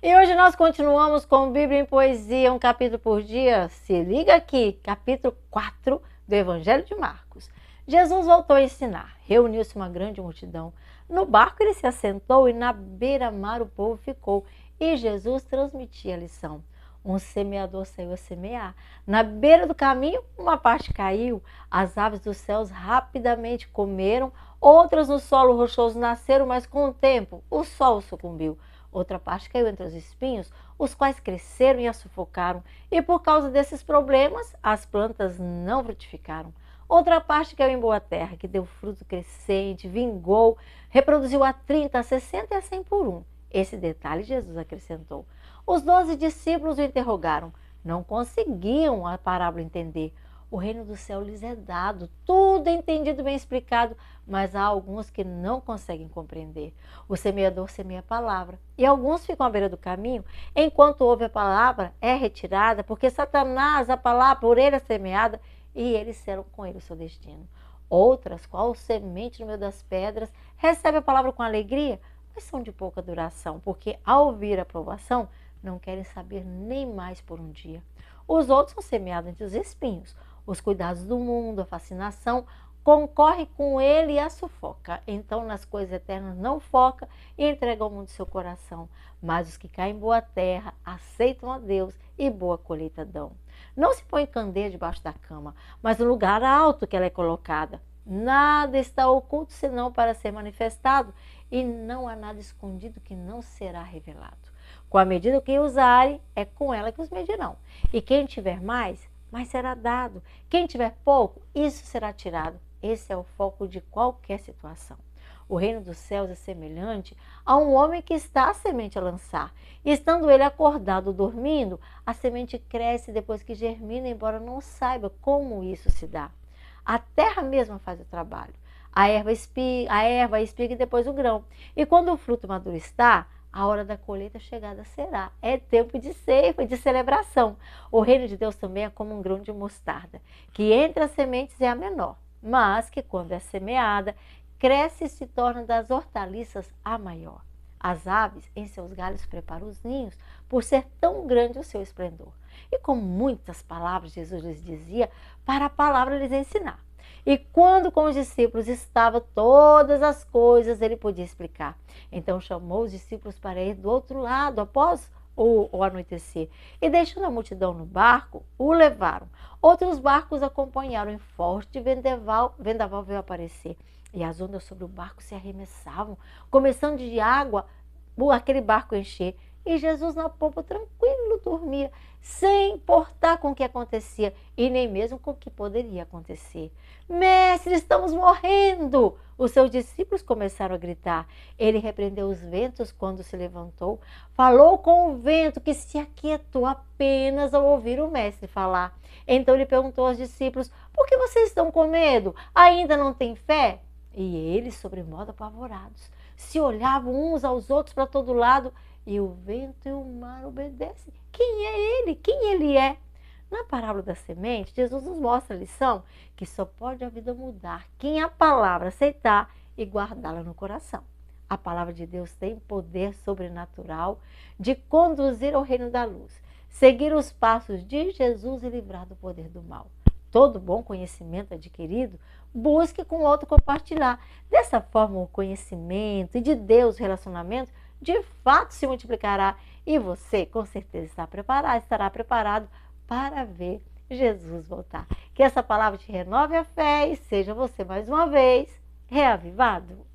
E hoje nós continuamos com Bíblia em Poesia, um capítulo por dia. Se liga aqui, capítulo 4 do Evangelho de Marcos. Jesus voltou a ensinar, reuniu-se uma grande multidão. No barco ele se assentou e na beira-mar o povo ficou. E Jesus transmitia a lição. Um semeador saiu a semear. Na beira do caminho, uma parte caiu. As aves dos céus rapidamente comeram. Outras no solo rochoso nasceram, mas com o tempo o sol sucumbiu. Outra parte caiu entre os espinhos, os quais cresceram e a sufocaram. E por causa desses problemas, as plantas não frutificaram. Outra parte caiu em boa terra, que deu fruto crescente, vingou, reproduziu a 30, a 60 e a 100 por um. Esse detalhe Jesus acrescentou. Os 12 discípulos o interrogaram. Não conseguiam a parábola entender. O reino do céu lhes é dado, tudo entendido, bem explicado, mas há alguns que não conseguem compreender. O semeador semeia a palavra, e alguns ficam à beira do caminho, enquanto ouve a palavra, é retirada, porque Satanás, a palavra, por ele é semeada, e eles selam com ele o seu destino. Outras, qual semente no meio das pedras, recebem a palavra com alegria, mas são de pouca duração, porque ao ouvir a aprovação, não querem saber nem mais por um dia. Os outros são semeados entre os espinhos. Os cuidados do mundo, a fascinação, concorre com ele e a sufoca. Então, nas coisas eternas não foca e entrega ao mundo seu coração. Mas os que caem em boa terra aceitam a Deus e boa colheita dão. Não se põe candeia debaixo da cama, mas no lugar alto que ela é colocada. Nada está oculto senão para ser manifestado, e não há nada escondido que não será revelado. Com a medida que usarem, é com ela que os medirão. E quem tiver mais será dado. Quem tiver pouco, isso será tirado. Esse é o foco de qualquer situação. O reino dos céus é semelhante a um homem que está a semente a lançar. E estando ele acordado, dormindo, a semente cresce depois que germina, embora não saiba como isso se dá. A terra mesma faz o trabalho. A erva, a espiga e depois o grão. E quando o fruto maduro está, a hora da colheita chegada será. É tempo de ceifa, de celebração. O reino de Deus também é como um grão de mostarda, que entre as sementes é a menor, mas que quando é semeada, cresce e se torna das hortaliças a maior. As aves em seus galhos preparam os ninhos, por ser tão grande o seu esplendor. E com muitas palavras Jesus lhes dizia, para a palavra lhes ensinar. E quando com os discípulos estavam todas as coisas, ele podia explicar. Então chamou os discípulos para ir do outro lado, após o anoitecer. E deixando a multidão no barco, o levaram. Outros barcos acompanharam em forte vendaval veio aparecer. E as ondas sobre o barco se arremessavam, começando de água, aquele barco encher. E Jesus na popa, tranquilo, dormia, sem importar com o que acontecia e nem mesmo com o que poderia acontecer. Mestre, estamos morrendo! Os seus discípulos começaram a gritar. Ele repreendeu os ventos quando se levantou, falou com o vento que se aquietou apenas ao ouvir o mestre falar. Então ele perguntou aos discípulos, por que vocês estão com medo? Ainda não têm fé? E eles, sobremodo apavorados, se olhavam uns aos outros para todo lado, e o vento e o mar obedecem. Quem é ele? Quem ele é? Na parábola da semente, Jesus nos mostra a lição que só pode a vida mudar quem a palavra aceitar e guardá-la no coração. A palavra de Deus tem poder sobrenatural de conduzir ao reino da luz, seguir os passos de Jesus e livrar do poder do mal. Todo bom conhecimento adquirido, busque com o outro compartilhar. Dessa forma, o conhecimento e de Deus, o relacionamento, de fato se multiplicará e você com certeza estará preparado para ver Jesus voltar. Que essa palavra te renove a fé e seja você mais uma vez reavivado.